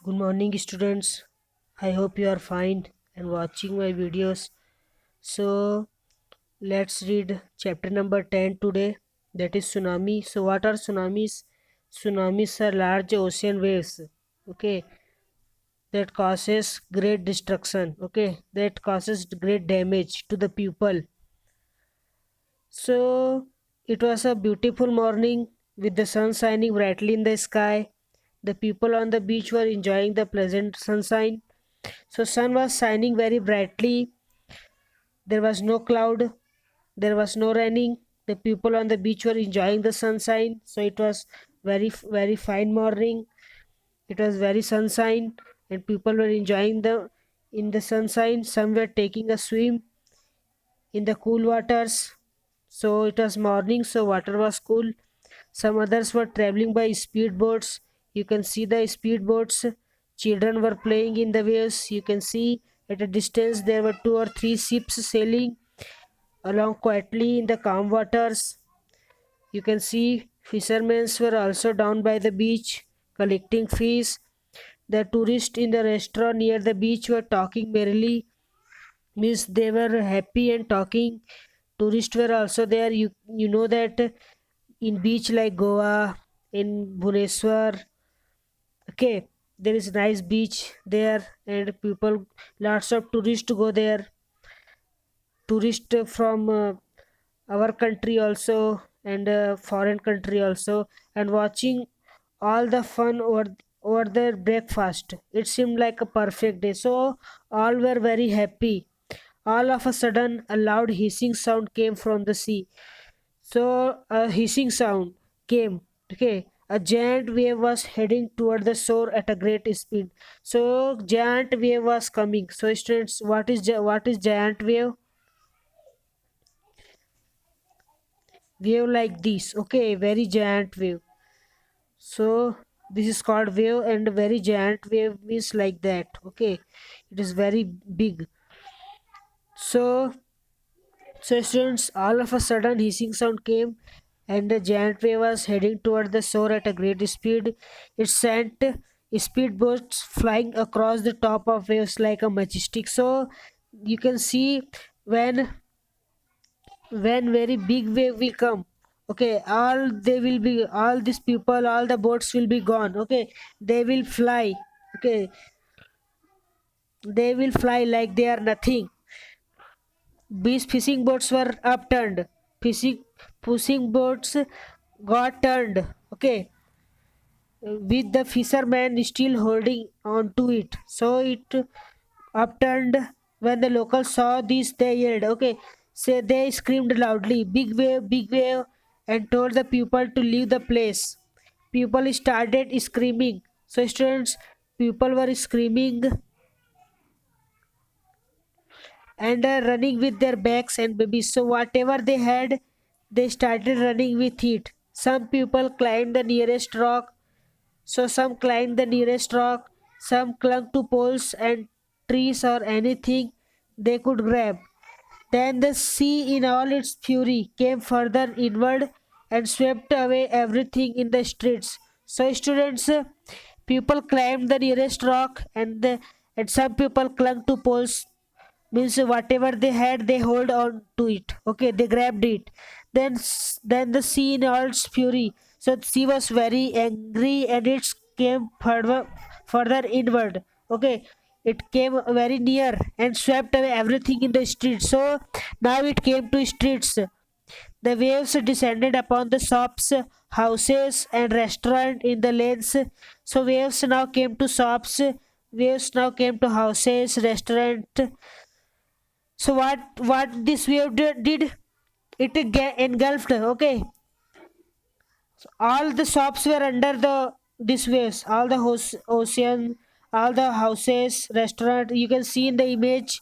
Good morning, students. I hope you are fine and watching my videos. So, let's read chapter number 10 today, that is tsunami. So, what are tsunamis? Tsunamis are large ocean waves, okay, that causes great destruction, okay, that causes great damage to the people. So, it was a beautiful morning with the sun shining brightly in the sky. The people on the beach were enjoying the pleasant sunshine. So sun was shining very brightly. There was no cloud. There was no raining. The people on the beach were enjoying the sunshine. So it was very fine morning. It was very sunshine, and people were enjoying the in the sunshine. Some were taking a swim in the cool waters. So it was morning, so water was cool. Some others were traveling by speedboats. You can see the speedboats. Children were playing in the waves. You can see at a distance there were two or three ships sailing along quietly in the calm waters. You can see fishermen were also down by the beach collecting fish. The tourists in the restaurant near the beach were talking merrily, means they were happy and talking. Tourists were also there. You know that in beach like Goa, in Bhubaneswar, okay, there is nice beach there, and people, lots of tourists go there. Tourists from our country also, and foreign country also, and watching all the fun over their breakfast. It seemed like a perfect day. So all were very happy. All of a sudden, a loud hissing sound came from the sea. So a hissing sound came. Okay, a giant wave was heading toward the shore at a great speed. So giant wave was coming. So students, what is giant wave? Wave like this. Okay, very giant wave. So this is called wave, and very giant wave means like that. Okay, it is very big. So students, all of a sudden hissing sound came, and the giant wave was heading toward the shore at a great speed. It sent speedboats flying across the top of waves like a majestic. So you can see when very big wave will come. Okay, all these people, all the boats will be gone. Okay, they will fly. Okay, they will fly like they are nothing. These fishing boats were upturned. Fishing boats got turned. Okay, with the fisherman still holding on to it. So it upturned. When the locals saw this, they yelled. Okay, so they screamed loudly, big wave," and told the people to leave the place. People started screaming. So students, people were screaming and running with their bags and babies. So whatever they had, they started running with it. Some people climbed the nearest rock. So some climbed the nearest rock. Some clung to poles and trees or anything they could grab. Then the sea, in all its fury, came further inward and swept away everything in the streets. So, students, people climbed the nearest rock, and some people clung to poles, means whatever they had they hold on to it. Okay, they grabbed it. Then the sea in all its fury, so the sea was very angry, and it came further inward. Okay, it came very near and swept away everything in the streets. So now it came to streets. The waves descended upon the shops, houses, and restaurant in the lanes. So waves now came to shops, waves now came to houses, restaurant. So what this wave did, it engulfed. Okay, so all the shops were under the this waves, all the ocean, all the houses, restaurant. You can see in the image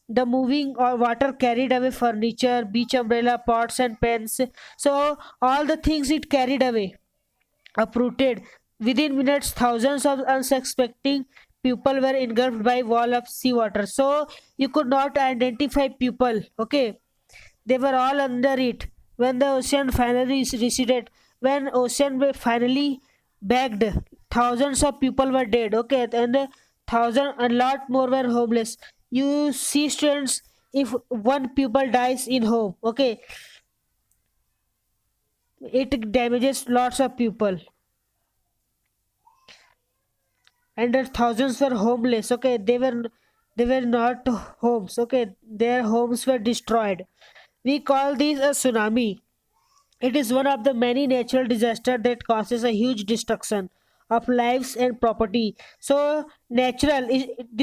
the moving or water carried away furniture, beach umbrella, pots and pens. So all the things it carried away, uprooted. Within minutes, thousands of unsuspecting people were engulfed by wall of seawater. So you could not identify people. Okay, they were all under it. When the ocean finally receded, when ocean wave finally backed, thousands of people were dead, okay, and a lot more were homeless. You see, students, if one people dies in home, okay, it damages lots of people, and thousands were homeless, okay, they were not homes, okay, their homes were destroyed. We call this a tsunami. It is one of the many natural disasters that causes a huge destruction of lives and property. So, this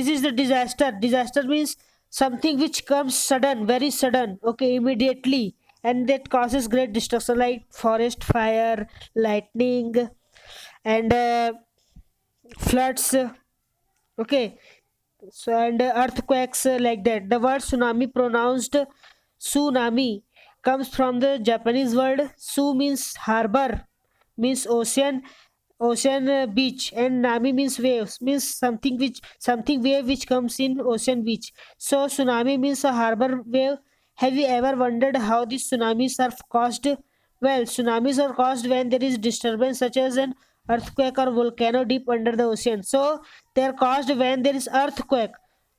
is the disaster. Disaster means something which comes sudden, very sudden, okay, immediately, and that causes great destruction like forest fire, lightning, and floods, okay, so and earthquakes, like that. The word tsunami, pronounced tsunami, comes from the Japanese word su means harbor, means ocean, beach, and nami means waves, means something wave which comes in ocean beach. So tsunami means a harbor wave. Have you ever wondered how these tsunamis are caused? Well, tsunamis are caused when there is disturbance such as an earthquake or volcano deep under the ocean. So they are caused when there is earthquake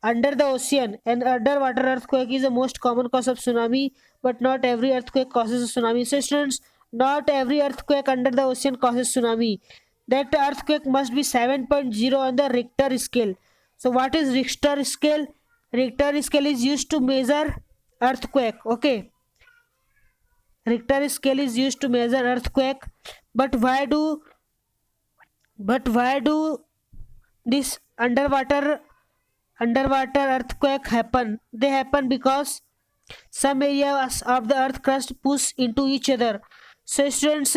under the ocean, and underwater earthquake is the most common cause of tsunami, but not every earthquake causes a tsunami. So students, not every earthquake under the ocean causes tsunami. That earthquake must be 7.0 on the Richter scale. So what is Richter scale? Richter scale is used to measure earthquake, okay. Richter scale is used to measure earthquake, but why do this underwater earthquake happen? They happen because some areas of the earth crust push into each other. So students,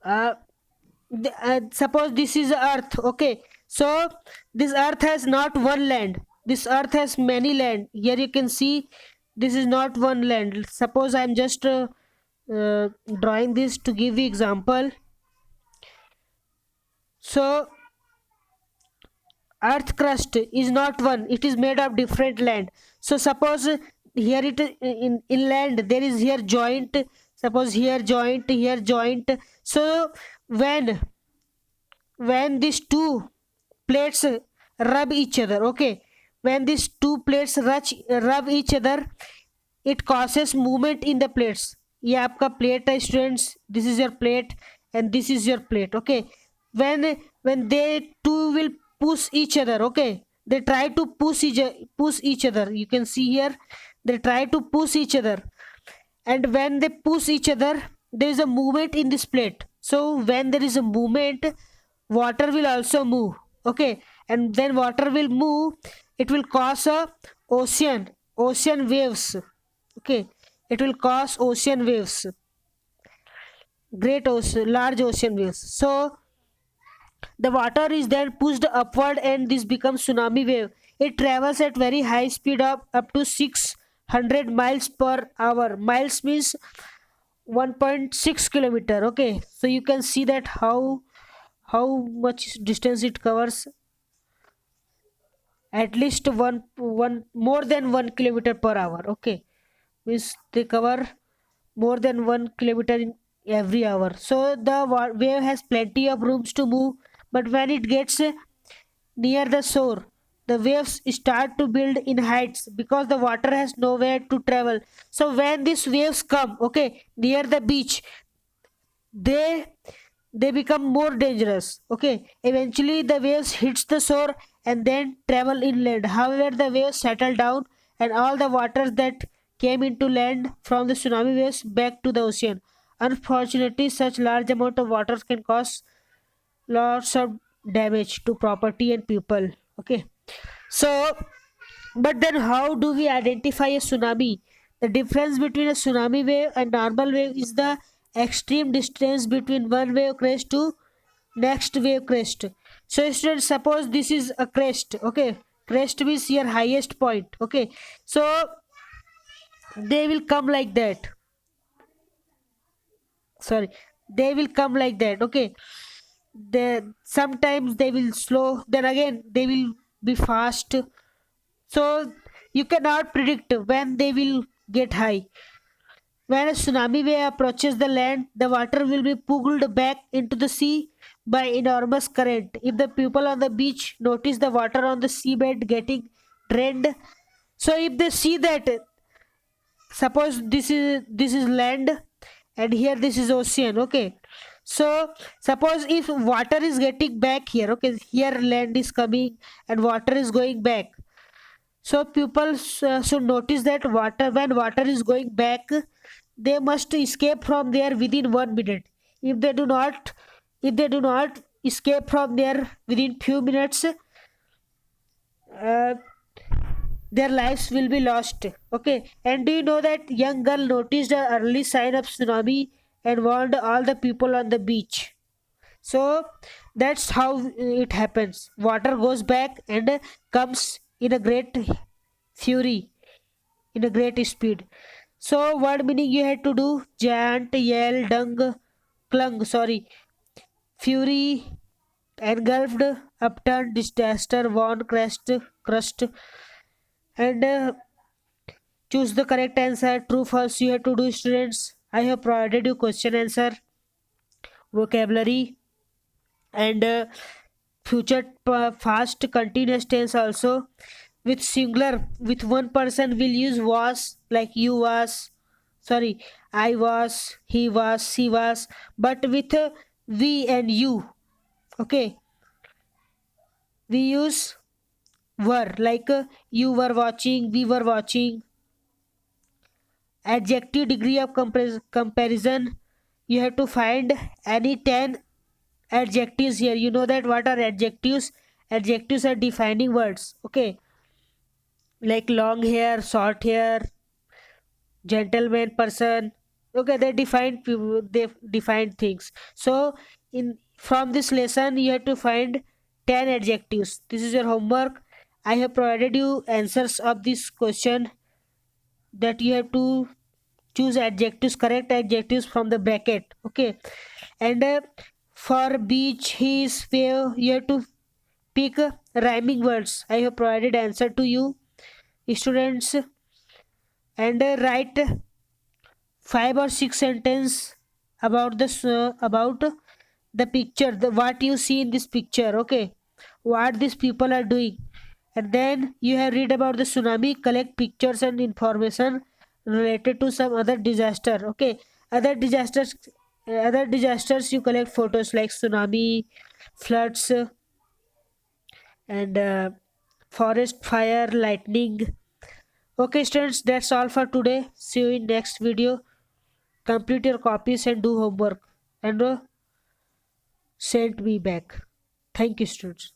uh, suppose this is earth, okay, so this earth has not one land, this earth has many land. Here you can see this is not one land. Suppose I'm just drawing this to give you example. So earth crust is not one, it is made of different land. So suppose here it in land there is here joint, suppose here joint, here joint. So when these two plates rub each other, okay, when these two plates rub each other, it causes movement in the plates. ये आपका plate है students, this is your plate and this is your plate, okay. when they two will push each other, okay, they try to push each other, you can see here, they try to push each other, and when they push each other there is a movement in this plate. So when there is a movement, water will also move, okay, and when water will move, it will cause a ocean waves, okay, it will cause ocean waves, large ocean waves. So the water is then pushed upward and this becomes tsunami wave. It travels at very high speed of up to 600 miles per hour. Miles means 1.6 kilometer, okay. So you can see that how much distance it covers, at least one more than 1 kilometer per hour, okay, means they cover more than 1 kilometer in every hour. So the wave has plenty of rooms to move, but when it gets near the shore, the waves start to build in heights because the water has nowhere to travel. So when these waves come, okay, near the beach, they become more dangerous, okay. Eventually the waves hits the shore and then travel inland. However, the waves settle down and all the waters that came into land from the tsunami waves back to the ocean. Unfortunately, such large amount of water can cause lots of damage to property and people, okay. So but then how do we identify a tsunami? The difference between a tsunami wave and normal wave is the extreme distance between one wave crest to next wave crest. So students, suppose this is a crest, okay, crest means your highest point, okay. So they will come like that, sorry, they will come like that, okay. They sometimes they will slow, then again they will be fast. So you cannot predict when they will get high. When a tsunami wave approaches the land, the water will be pulled back into the sea by enormous current. If the people on the beach notice the water on the seabed getting drained, so if they see that, suppose this is land and here this is ocean, okay, so suppose if water is getting back here, okay, here land is coming and water is going back, so people should notice that water, when water is going back, they must escape from there within 1 minute. If they do not, if they do not escape from there within few minutes, uh, their lives will be lost. Okay, and do you know that young girl noticed the early sign of tsunami and warned all the people on the beach? So that's how it happens. Water goes back and comes in a great fury, in a great speed. So word meaning you had to do: giant, yell, dung, clung, sorry, fury, engulfed, upturned, disaster, warn, crushed, and choose the correct answer. True, false. You have to do, students. I have provided you question, answer, vocabulary, and future fast continuous tense also. With singular, with one person will use was, like you was, sorry, I was, he was, she was. But with we and you, okay, we use were, like you were watching, we were watching. Adjective degree of comparison, you have to find any 10 adjectives here. You know that what are adjectives? Adjectives are defining words, okay, like long hair, short hair, gentleman, person, okay, they define people, they define things. So in from this lesson you have to find 10 adjectives. This is your homework. I have provided you answers of this question, that you have to choose adjectives, correct adjectives from the bracket, okay. And for beach, his, wave, you have to pick rhyming words. I have provided answer to you, students. And write 5 or 6 sentences about this, about the picture, the what you see in this picture, okay, what these people are doing. And then you have read about the tsunami, collect pictures and information related to some other disaster, okay. Other disasters, other disasters, you collect photos like tsunami, floods, and forest fire, lightning. Okay, students, that's all for today. See you in next video. Complete your copies and do homework, and send me back. Thank you, students.